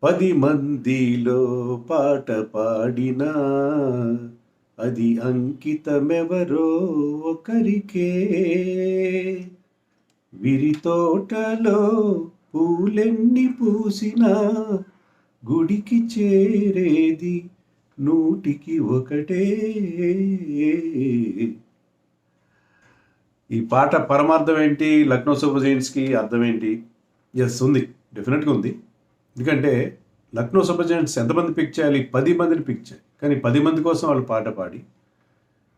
10 మందిలో పాట పాడినా అది అంకితమెవరో ఒకరికే. విరితోటలో పూలెన్ని పూసినా గుడికి చేరేది నూటికి ఒకటే. ఈ పాట పరమార్థం ఏంటి? లక్నో సూపర్ జైంట్స్కి అర్థం ఏంటి? ఎస్, ఉంది, డెఫినెట్గా ఉంది. ఎందుకంటే లక్నో సూపర్ జైంట్స్ ఎంతమంది పిక్ చేయాలి? 10 మందిని పిక్ చేయాలి. కానీ 10 మంది కోసం వాళ్ళు పాట పాడి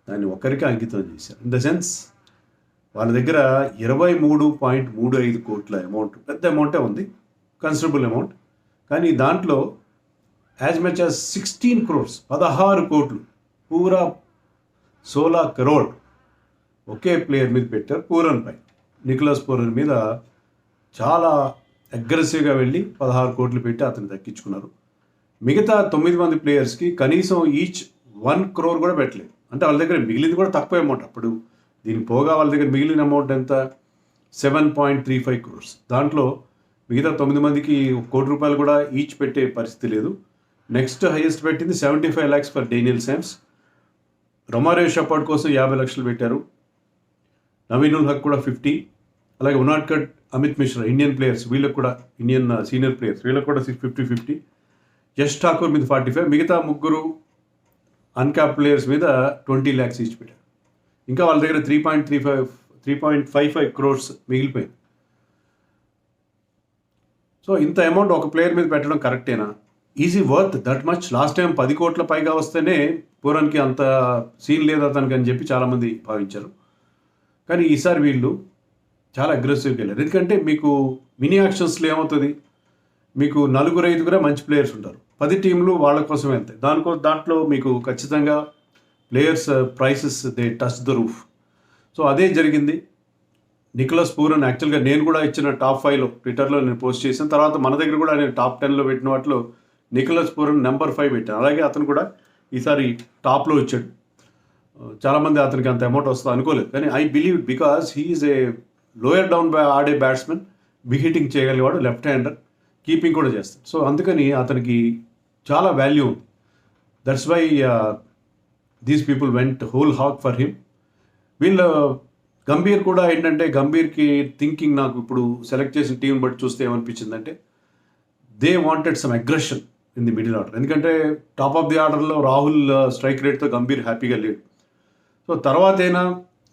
దాన్ని ఒక్కరికి అంకితం చేశారు. ఇన్ ద సెన్స్ వాళ్ళ దగ్గర 23.35 కోట్ల అమౌంట్, పెద్ద అమౌంటే ఉంది, కన్సిడరబుల్ అమౌంట్. కానీ దాంట్లో యాజ్ మచ్ యాజ్ 16 crores, 16 కోట్లు, పూరా 16 crore ఒకే ప్లేయర్ మీద పెట్టారు. పూరన్ పై, నికోలస్ పూరన్ మీద చాలా అగ్రెసివ్గా వెళ్ళి 16 కోట్లు పెట్టి అతను దక్కించుకున్నారు. మిగతా 9 మంది ప్లేయర్స్కి కనీసం ఈచ్ 1 crore కూడా పెట్టలేదు. అంటే వాళ్ళ దగ్గర మిగిలింది కూడా తక్కువ అమౌంట్. అప్పుడు దీనికి పోగా వాళ్ళ దగ్గర మిగిలిన అమౌంట్ ఎంత? 7.35 crores. దాంట్లో మిగతా 9 మందికి 1 కోటి రూపాయలు కూడా ఈచ్ పెట్టే పరిస్థితి లేదు. నెక్స్ట్ హైయెస్ట్ పెట్టింది 75 lakhs for Daniel Sams. Romario Shepherd కోసం 50 లక్షలు పెట్టారు. నవీన్ ఉల్ హక్ కూడా 50. అలాగే ఉనాడ్కట్, అమిత్ మిశ్రా, ఇండియన్ ప్లేయర్స్, వీళ్ళకి కూడా, ఇండియన్ సీనియర్ ప్లేయర్స్, వీళ్ళకి కూడా 50-50. యష్ ఠాకూర్ మీద 45. మిగతా ముగ్గురు అన్క్యాప్ ప్లేయర్స్ మీద 20 lakhs ఈచ్ పెట్టారు. ఇంకా వాళ్ళ దగ్గర 3.55 crores మిగిలిపోయింది. సో ఇంత అమౌంట్ ఒక ప్లేయర్ మీద పెట్టడం కరెక్టేనా? Easy worth that much? Last time 10 కోట్ల పైగా వస్తేనే పూరన్కి అంత సీన్ లేదు అతనికి అని చెప్పి చాలామంది భావించారు. కానీ ఈసారి వీళ్ళు చాలా అగ్రెసివ్గా వెళ్ళారు. ఎందుకంటే మీకు మినీ యాక్షన్స్లో ఏమవుతుంది, మీకు 4-5 మంచి ప్లేయర్స్ ఉంటారు, 10 టీంలు వాళ్ళ కోసం వెళ్తాయి. దాంట్లో మీకు ఖచ్చితంగా players prices they touch the roof. So అదే జరిగింది. నికోలస్ పూరన్ యాక్చువల్గా నేను కూడా ఇచ్చిన టాప్ 5లో ట్విట్టర్లో నేను పోస్ట్ చేసిన తర్వాత మన దగ్గర కూడా నేను టాప్ 10లో పెట్టిన వాటిలో నికోలస్ పూరన్ నెంబర్ 5 పెట్టాను. అలాగే అతను కూడా ఈసారి టాప్లో వచ్చాడు. చాలామంది అతనికి అంత అమౌంట్ వస్తుందో అనుకోలేదు. కానీ I believe because he is a lower down ఆడే బ్యాట్స్మెన్, బిగ్ హిట్టింగ్ చేయగలిగేవాడు, లెఫ్ట్ హ్యాండర్, కీపింగ్ కూడా చేస్తాడు. సో అందుకని అతనికి చాలా వాల్యూ ఉంది. That's why these people went whole hog for him. వీళ్ళు గంభీర్ కూడా ఏంటంటే, గంభీర్కి థింకింగ్ నాకు ఇప్పుడు సెలెక్ట్ చేసిన టీం బట్టి చూస్తే ఏమనిపించిందంటే, they wanted some aggression in the middle order. ఎందుకంటే టాప్ ఆఫ్ ది ఆర్డర్లో రాహుల్ స్ట్రైక్ రేట్తో గంభీర్ హ్యాపీగా లేడు. సో తర్వాతైనా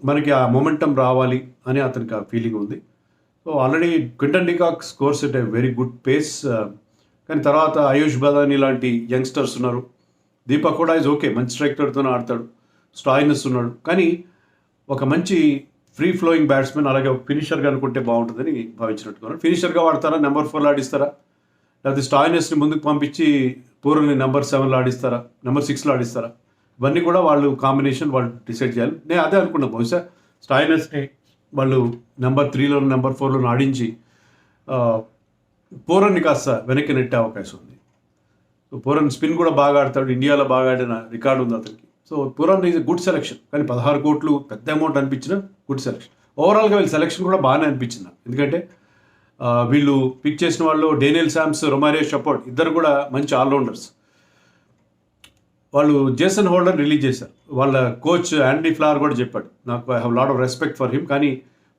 మనకి ఆ మొమెంటం రావాలి అని అతనికి ఆ ఫీలింగ్ ఉంది. So already Quinton de Kock scores at a very good pace. కానీ తర్వాత ఆయుష్ బదాని లాంటి యంగ్స్టర్స్ ఉన్నారు. దీపక్ కూడా ఈజ్ ఓకే, మంచి స్ట్రైక్ రేట్తోనే ఆడతాడు. స్టాయినస్ ఉన్నాడు. కానీ ఒక మంచి ఫ్రీ ఫ్లోయింగ్ బ్యాట్స్మెన్, అలాగే ఒక ఫినిషర్గా అనుకుంటే బాగుంటుందని భావించినట్టుకున్నాను. ఫినిషర్గా వాడతారా, నెంబర్ 4లో ఆడిస్తారా, లేకపోతే స్టాయినస్ని ముందుకు పంపించి పూరన్ని నెంబర్ 7లో ఆడిస్తారా, నెంబర్ 6లో ఆడిస్తారా? ఇవన్నీ కూడా వాళ్ళు కాంబినేషన్ వాళ్ళు డిసైడ్ చేయాలి. నేను అదే అనుకున్నాను, బహుశా స్టాయినస్ని వాళ్ళు నెంబర్ 3లో నెంబర్ 4లో ఆడించి పూరన్ని కాస్త వెనక్కి నెట్టే అవకాశం ఉంది. సో పూరన్ స్పిన్ కూడా బాగా ఆడతాడు, ఇండియాలో బాగా ఆడిన రికార్డు ఉంది అతనికి. So Pooran is good selection. కానీ 16 కోట్లు పెద్ద అమౌంట్ అనిపించిన గుడ్ సెలెక్షన్. ఓవరాల్గా వీళ్ళ సెలెక్షన్ కూడా బాగానే అనిపించింది. ఎందుకంటే వీళ్ళు పిక్ చేసిన వాళ్ళు డేనియల్ శామ్స్, రొమారియో షెపర్డ్ ఇద్దరు కూడా మంచి ఆల్రౌండర్స్. వాళ్ళు జేసన్ హోల్డర్ రిలీజ్ చేశారు. వాళ్ళ కోచ్ యాండీ ఫ్లవర్ కూడా చెప్పాడు, నాకు I have lot of respect for him, కానీ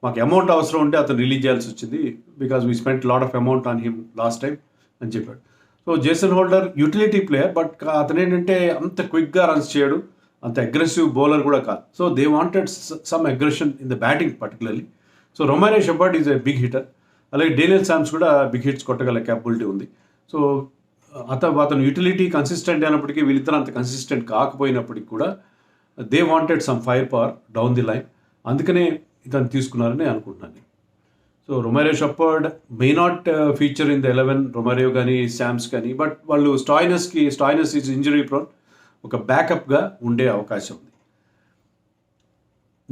మాకు అమౌంట్ అవసరం ఉంటే అతను రిలీజ్ చేయాల్సి వచ్చింది, because we spent lot of amount on him last time అని చెప్పాడు. So Jason holder utility player, but అతను ఏంటంటే అంత క్విక్గా రన్స్ చేయడు, అంత అగ్రెసివ్ బౌలర్ కూడా కాదు. So they wanted some aggression in the batting particularly. So Romario Shepherd is a big hitter. అలాగే డేనియల్ శామ్స్ కూడా బిగ్ హిట్స్ కొట్టగల క్యాపబిలిటీ ఉంది. సో అతను యూటిలిటీ కన్సిస్టెంట్ అయినప్పటికీ వీళ్ళిద్దరు అంత కన్సిస్టెంట్ కాకపోయినప్పటికీ కూడా they wanted some fire power down the line. అందుకనే ఇతను తీసుకున్నారని అనుకుంటున్నాను. So Romario Shepherd may not feature in the 11, Romario కానీ శామ్స్ కానీ, బట్ వాళ్ళు స్టాయినస్ ఈజ్ ఇంజరీ ప్రోన్, ఒక బ్యాకప్గా ఉండే అవకాశం ఉంది.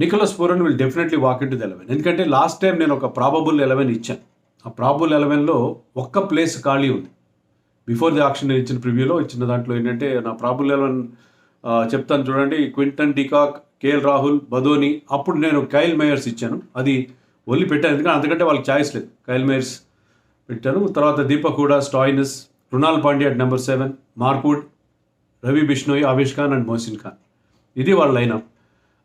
Nicholas Pooran will definitely walk in to the 11. ఎందుకంటే లాస్ట్ టైం నేను ఒక ప్రాబబుల్ 11 ఇచ్చాను. ఆ ప్రాబబుల్ 11లో ఒక్క ప్లేస్ ఖాళీ ఉంది. బిఫోర్ ది ఆక్షన్ నేను ఇచ్చిన ప్రివ్యూలో ఇచ్చిన దాంట్లో ఏంటంటే, నా ప్రాబబుల్ 11 చెప్తాను చూడండి. Quinton de Kock, KL Rahul, Badoni. అప్పుడు నేను కైల్ మేయర్స్ ఇచ్చాను, అది ఓన్లీ పెట్టాను ఎందుకంటే అంతకంటే వాళ్ళకి ఛాయిస్ లేదు. కైల్ మేయర్స్ పెట్టాను. తర్వాత Deepak Hooda, Stoinis, Krunal Pandya at number 7, Mark Wood, Ravi Bishnoi, Avesh Khan and Mohsin Khan. ఇది వాళ్ళ లైనప్.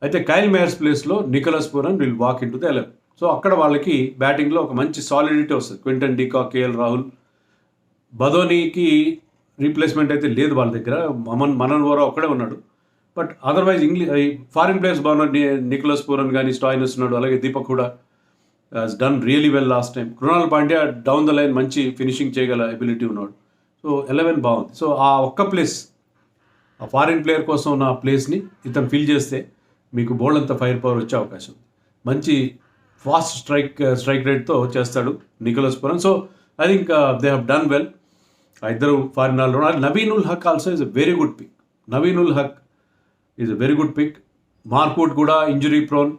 అయితే కైల్ మేయర్స్ ప్లేస్లో Nicholas Pooran will walk in to the 11. So అక్కడ వాళ్ళకి బ్యాటింగ్లో ఒక మంచి సాలిడిటీ వస్తుంది. క్వింటన్ డికాక్, కేఎల్ రాహుల్, బదోనీకి రీప్లేస్మెంట్ అయితే లేదు వాళ్ళ దగ్గర. మనన్ వోరా ఒక్కడే ఉన్నాడు. బట్ అదర్వైజ్ ఫారిన్ ప్లేయర్స్ బాగున్నారు. నికోలస్ పూరన్ కానీ, స్టాయినస్ ఉన్నాడు. అలాగే దీపక్ కూడా has done really well last time. Krunal Pandya down the line మంచి ఫినిషింగ్ చేయగల ఎబిలిటీ ఉన్నాడు. సో 11 బాగుంది. సో ఆ ఒక్క ప్లేస్, ఆ ఫారిన్ ప్లేయర్ కోసం ఉన్న ప్లేస్ని ఇతను ఫిల్ చేస్తే మీకు బోల్డ్ అంత ఫైర్ పవర్ వచ్చే అవకాశం ఉంది. మంచి ఫాస్ట్ స్ట్రైక్ రేట్తో చేస్తాడు Nicholas Pooran. So I think they have done well. ఇద్దరు foreign allrounder. Naveen ul Haq also is a very good pick. Naveen ul Haq is a very good pick. Mark Wood కూడా ఇంజరీ ప్రోన్.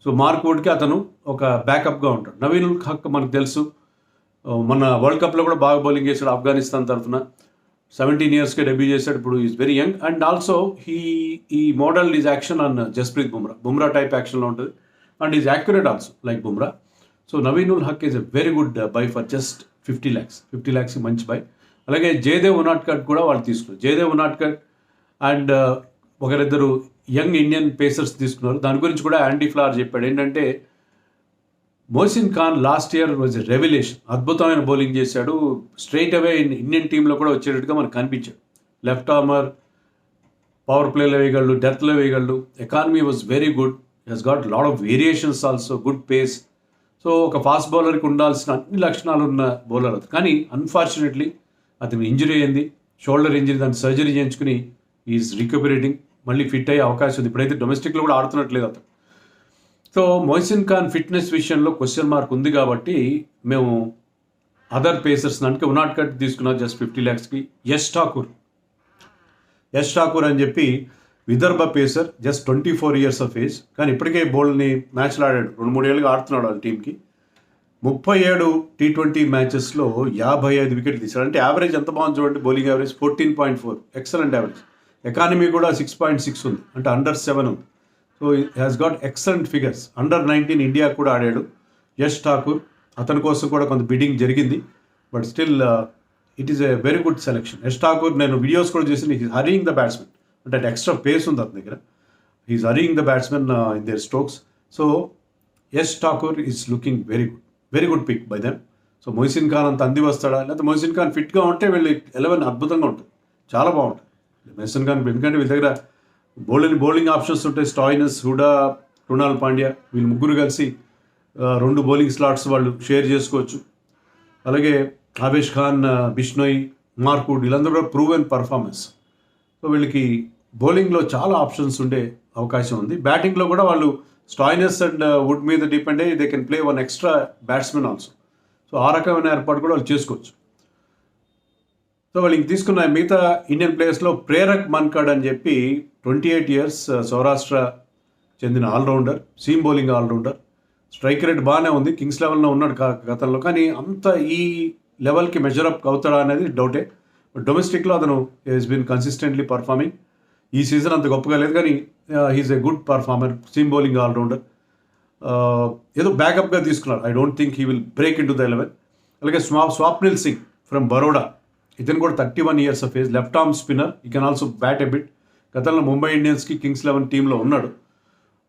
సో మార్క్వుడ్కి అతను ఒక బ్యాకప్గా ఉంటాడు. నవీన్ ఉల్ హక్ మనకు తెలుసు, మన వరల్డ్ కప్లో కూడా బాగా బౌలింగ్ చేశాడు ఆఫ్ఘనిస్తాన్ తరఫున. 17 yearsకే డెబ్యూ చేశాడు. ఇప్పుడు is very young. And also ఈ model is action on Jasprit Bumrah type యాక్షన్లో ఉంటుంది. And is accurate also like Bumrah. So Naveen ul Haq is a very good buy for just 50 lakhs. 50 lakhs మంచి బై. అలాగే జయదేవ్ ఉనాడ్కట్ కూడా వాళ్ళు తీసుకున్నారు. జయదేవ్ ఉనాడ్కట్ అండ్ ఒకరిద్దరు యంగ్ ఇండియన్ పేసర్స్ తీసుకున్నారు. దాని గురించి కూడా యాండీ ఫ్లవర్ చెప్పాడు. ఏంటంటే Mohsin Khan last year was a revolution. అద్భుతమైన బౌలింగ్ చేశాడు. స్ట్రైట్ అవే ఇండియన్ టీంలో కూడా వచ్చేటట్టుగా మనకు కనిపించాడు. లెఫ్ట్ ఆర్మర్, పవర్ ప్లేలో వేయగలడు, డెత్లో వేయగలడు. Economy was very good. He's got lot of variations also, good pace. So ఒక ఫాస్ట్ బౌలర్కి ఉండాల్సిన అన్ని లక్షణాలు ఉన్న బౌలర్ అది. కానీ అన్ఫార్చునేట్లీ అతను ఇంజరీ అయింది, షోల్డర్ ఇంజరీ. దాన్ని సర్జరీ చేయించుకుని ఈజ్ రికవరేటింగ్. మళ్ళీ ఫిట్ అయ్యే అవకాశం ఉంది. ఇప్పుడైతే డొమెస్టిక్లో కూడా ఆడుతున్నట్లేదు అతను. సో మొహసిన్ ఖాన్ ఫిట్నెస్ విషయంలో క్వశ్చన్ మార్క్ ఉంది కాబట్టి మేము అదర్ పేసర్స్ అంటే ఉనాడ్కట్ తీసుకున్నారు జస్ట్ 50 lakhsకి. యష్ ఠాకూర్ అని చెప్పి Vidarbha pacer, just 24 years of age. కానీ ఇప్పటికే బౌల్ని మ్యాచ్లు ఆడాడు. 2-3 ఏళ్ళుగా ఆడుతున్నాడు వాళ్ళ టీంకి. 37 T20 మ్యాచెస్లో 55 వికెట్లు తీశాడు. అంటే యావరేజ్ ఎంత బాగుంది చూడండి. Bowling average 14.4, excellent average. Economy కూడా 6.6 ఉంది, అంటే అండర్ 7 ఉంది. So has got excellent figures. Under 19 India కూడా ఆడాడు యష్ ఠాకూర్. అతని కోసం కూడా కొంత బిడ్డింగ్ జరిగింది. But still it is a very good selection. Yash Thakur నేను వీడియోస్ కూడా చేసి హీస్ హరీయింగ్ ద బ్యాట్స్మెన్. అంటే ఎక్స్ట్రా పేస్ ఉంది అతని దగ్గర. He's hurrying the batsmen in their strokes. So Yash Thakur is looking very good pick by them. So Mohsin Khan అంత అంది వస్తాడా, లేకపోతే మొహసిన్ ఖాన్ ఫిట్గా ఉంటే వీళ్ళు 11 అద్భుతంగా ఉంటుంది, చాలా బాగుంటుంది మొహసిన్ ఖాన్. ఎందుకంటే వీళ్ళ దగ్గర బౌలింగ్ ఆప్షన్స్ ఉంటాయి. స్టాయినస్, హుడా, కృణాల్ పాండ్యా వీళ్ళు ముగ్గురు కలిసి 2 బౌలింగ్ స్లాట్స్ వాళ్ళు షేర్ చేసుకోవచ్చు. అలాగే ఆవేష్ ఖాన్, బిష్నోయ్, మార్క్వుడ్ వీళ్ళందరూ కూడా ప్రూవెన్ పర్ఫార్మెన్స్. సో వీళ్ళకి బౌలింగ్లో చాలా ఆప్షన్స్ ఉండే అవకాశం ఉంది. బ్యాటింగ్లో కూడా వాళ్ళు స్టాయినస్ అండ్ వుడ్ మీద డిపెండ్ అయ్యి they can play 1 extra batsmen also. So ఆ రకమైన ఏర్పాటు కూడా వాళ్ళు చేసుకోవచ్చు. సో వాళ్ళు ఇంక తీసుకున్న మిగతా ఇండియన్ ప్లేయర్స్లో ప్రేరక్ మన్కడ్ అని చెప్పి 28 years సౌరాష్ట్ర చెందిన allrounder, seam bowling allrounder. Strike rate బాగానే ఉంది, కింగ్స్ లెవెల్లో ఉన్నాడు గతంలో. కానీ అంత ఈ లెవెల్కి మెజరప్ అవుతాడా అనేది డౌటే. డొమెస్టిక్లో అతను హెస్ బీన్ కన్సిస్టెంట్లీ పర్ఫార్మింగ్. ఈ సీజన్ అంత గొప్పగా లేదు, కానీ he's a good performer, seam bowling allrounder. ఏదో బ్యాకప్గా తీసుకున్నారు. I don't think he will break in to the 11. అలాగే స్వాప్నిల్ సింగ్ ఫ్రమ్ బరోడా, ఇతను కూడా 31 years of age, left arm spinner. He can also bat a bit. గతంలో ముంబై ఇండియన్స్కి కింగ్స్ 11 టీంలో ఉన్నాడు.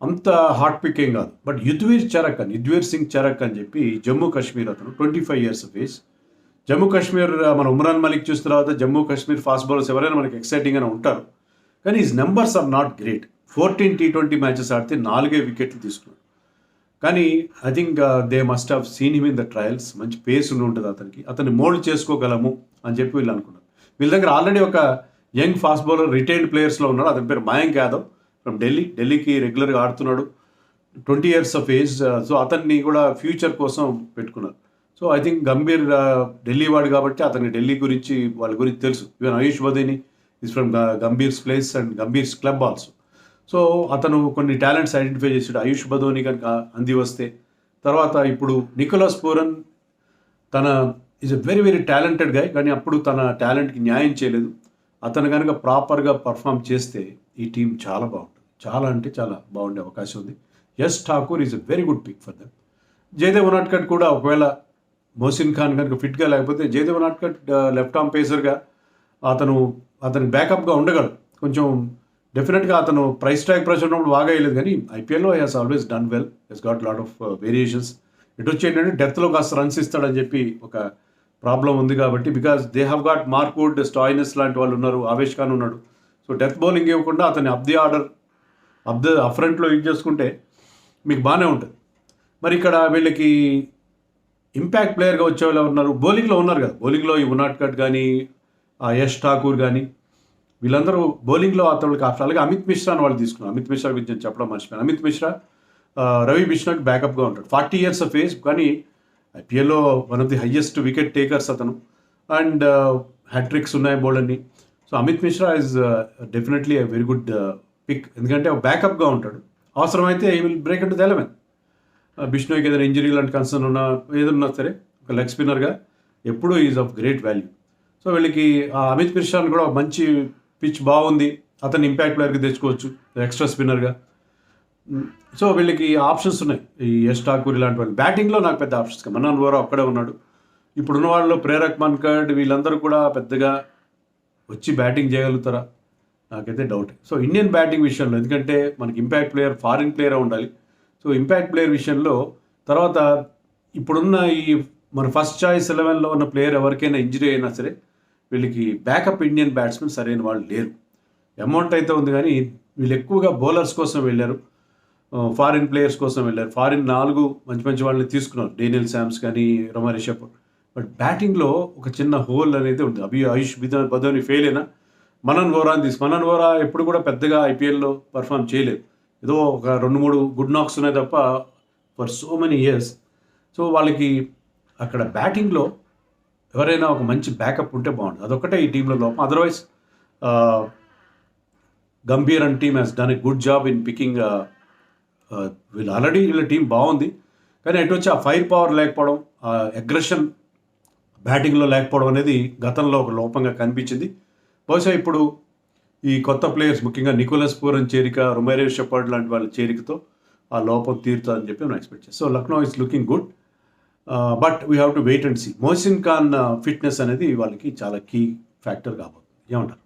అంత హాట్ పిక్ ఏం కాదు. బట్ యుద్వీర్ సింగ్ చరక్ అని చెప్పి జమ్మూ కాశ్మీర్, అతను 25 years of age. Jammu Kashmir మన ఉమ్రాన్ మలిక్ చూసిన తర్వాత జమ్మూ కాశ్మీర్ ఫాస్ట్ బౌలర్స్ ఎవరైనా మనకి ఎక్సైటింగ్గానే ఉంటారు. కానీ his numbers are not great. 14 T20 matches ఆడితే 4 వికెట్లు తీసుకున్నాడు. కానీ I think they must have seen him in the trials. మంచి పేస్ ఉండి ఉంటుంది అతనికి, అతన్ని మోల్డ్ చేసుకోగలము అని చెప్పి వీళ్ళు అనుకున్నారు. వీళ్ళ దగ్గర ఆల్రెడీ ఒక యంగ్ ఫాస్ట్ బౌలర్ రిటైన్డ్ ప్లేయర్స్లో ఉన్నాడు. అతని పేరు మయాంక్ యాదవ్ ఫ్రమ్ ఢిల్లీకి రెగ్యులర్గా ఆడుతున్నాడు. 20 years of age. సో అతన్ని కూడా ఫ్యూచర్ కోసం పెట్టుకున్నారు. So I think Gambhir Delhi వాడు కాబట్టి అతనికి ఢిల్లీ గురించి వాళ్ళ గురించి తెలుసు. Even Ayush Badoni is from Gambhir's place and Gambhir's club also. So అతను కొన్ని టాలెంట్స్ ఐడెంటిఫై చేసాడు. ఆయుష్ బదోని కనుక అంది వస్తే, తర్వాత ఇప్పుడు నికోలస్ పూరన్ తన is a very talented guy, కానీ అప్పుడు తన టాలెంట్కి న్యాయం చేయలేదు. అతను కనుక ప్రాపర్గా పర్ఫామ్ చేస్తే ఈ టీం చాలా బాగుంటుంది, చాలా అంటే చాలా బాగుండే అవకాశం ఉంది. Yash Thakur is a very good pick for them. Jaydev Unadkat కూడా ఒకవేళ మోసిన్ ఖాన్ కనుక ఫిట్గా లేకపోతే జయదేవ్ ఉనాడ్కట్ లెఫ్ట్ ఆర్మ్ పేసర్గా అతనికి బ్యాకప్గా ఉండగలడు. కొంచెం డెఫినెట్గా అతను ప్రైస్ ట్యాగ్ ప్రెషర్ ఉన్నప్పుడు బాగా వేయలేదు, కానీ ఐపీఎల్లో he's always done well, he's got lot of variations. ఇటు వచ్చి ఏంటంటే డెప్త్లో కాస్త రన్స్ ఇస్తాడని చెప్పి ఒక ప్రాబ్లం ఉంది కాబట్టి, because they have got Mark Wood, Stoinis లాంటి వాళ్ళు ఉన్నారు, ఆవేష్ ఖాన్ ఉన్నాడు. సో డెత్ బౌలింగ్ ఇవ్వకుండా అతన్ని అప్ ది ఆర్డర్ ఫ్రంట్లో యూజ్ చేసుకుంటే మీకు బాగానే ఉంటుంది. మరి ఇక్కడ వీళ్ళకి ఇంపాక్ట్ ప్లేయర్గా వచ్చే వాళ్ళు ఉన్నారు, బౌలింగ్లో ఉన్నారు కదా. బౌలింగ్లో ఈ ఉనాడ్కట్ కానీ యష్ ఠాకూర్ కానీ వీళ్ళందరూ బౌలింగ్లో అతనికి ఆప్షన్. అలాగే అమిత్ మిశ్రా అని వాళ్ళు తీసుకున్నారు. అమిత్ మిశ్రా గురించి నేను చెప్పడం మర్చిపోయాను. అమిత్ మిశ్రా రవి బిష్నాకి బ్యాకప్గా ఉంటాడు. 40 years ఆఫ్ ఏజ్, కానీ ఐపీఎల్లో one of the highest wicket takers అతను, అండ్ హ్యాట్రిక్స్ ఉన్నాయి బౌలర్ని. So Amit Mishra is definitely a very good pick, ఎందుకంటే బ్యాకప్గా ఉంటాడు. అవసరమైతే he will break into the 11. బిష్నోయ్కి ఏదైనా ఇంజరీ లాంటి కన్సర్న్ ఉన్నా ఏదన్నా సరే ఒక లెగ్ స్పిన్నర్గా ఎప్పుడూ is of great value. So వీళ్ళకి అమిత్ మిశ్రాని కూడా మంచి పిచ్ బాగుంది, అతన్ని ఇంపాక్ట్ ప్లేయర్కి తెచ్చుకోవచ్చు ఎక్స్ట్రా స్పిన్నర్గా. సో వీళ్ళకి ఆప్షన్స్ ఉన్నాయి. ఈ యష్ ఠాకూర్ ఇలాంటి వాళ్ళు బ్యాటింగ్లో నాకు పెద్ద ఆప్షన్స్, మన్నాన్ వోరా ఒక్కడే ఉన్నాడు. ఇప్పుడున్న వాళ్ళలో ప్రేరక్ మన్కడ్ వీళ్ళందరూ కూడా పెద్దగా వచ్చి బ్యాటింగ్ చేయగలుగుతారా నాకైతే డౌట్. సో ఇండియన్ బ్యాటింగ్ విషయంలో, ఎందుకంటే మనకి ఇంపాక్ట్ ప్లేయర్ ఫారిన్ ప్లేయర్ ఉండాలి. సో ఇంపాక్ట్ ప్లేయర్ విషయంలో తర్వాత ఇప్పుడున్న ఈ మన ఫస్ట్ చాయిస్ 11లో ఉన్న ప్లేయర్ ఎవరికైనా ఇంజరీ అయినా సరే వీళ్ళకి బ్యాకప్ ఇండియన్ బ్యాట్స్మెన్ సరైన వాళ్ళు లేరు. అమౌంట్ అయితే ఉంది, కానీ వీళ్ళు ఎక్కువగా బౌలర్స్ కోసం వెళ్ళారు, ఫారిన్ ప్లేయర్స్ కోసం వెళ్ళారు. ఫారిన్ 4 మంచి మంచి వాళ్ళని తీసుకున్నారు, డేనియల్ శామ్స్ కానీ రొమా రిషబ్. బట్ బ్యాటింగ్లో ఒక చిన్న హోల్ అనేది ఉంది. ఆయుష్ బదోని ఫెయిల్ అయినా మనన్ వోరాని మనన్ వోరా ఎప్పుడు కూడా పెద్దగా ఐపీఎల్లో పర్ఫామ్ చేయలేదు. ఏదో ఒక 2-3 గుడ్ నాక్స్ ఉన్నాయి తప్ప for so many years. So వాళ్ళకి అక్కడ బ్యాటింగ్లో ఎవరైనా ఒక మంచి బ్యాకప్ ఉంటే బాగుంటుంది. అదొక్కటే ఈ టీంలో లోపం. Otherwise Gambhir and team has done a good job in picking. వీళ్ళు ఆల్రెడీ వీళ్ళ టీం బాగుంది, కానీ అటు వచ్చి ఆ ఫైర్ పవర్ లేకపోవడం, ఆ అగ్రెషన్ బ్యాటింగ్లో లేకపోవడం అనేది గతంలో ఒక లోపంగా కనిపించింది. బహుశా ఇప్పుడు ఈ కొత్త ప్లేయర్స్ ముఖ్యంగా నికోలస్ పూరన్ చేరిక, రొమేరియో షెపర్డ్ లాంటి వాళ్ళ చేరికతో ఆ లోపం తీరుతుందని చెప్పి మనం ఎక్స్పెక్ట్ చేస్తాం. So Lucknow is looking good, but we have to wait and see. Mohsin Khan fitness అనేది వాళ్ళకి చాలా కీ ఫ్యాక్టర్ కాబోతుంది. ఏమంటారు?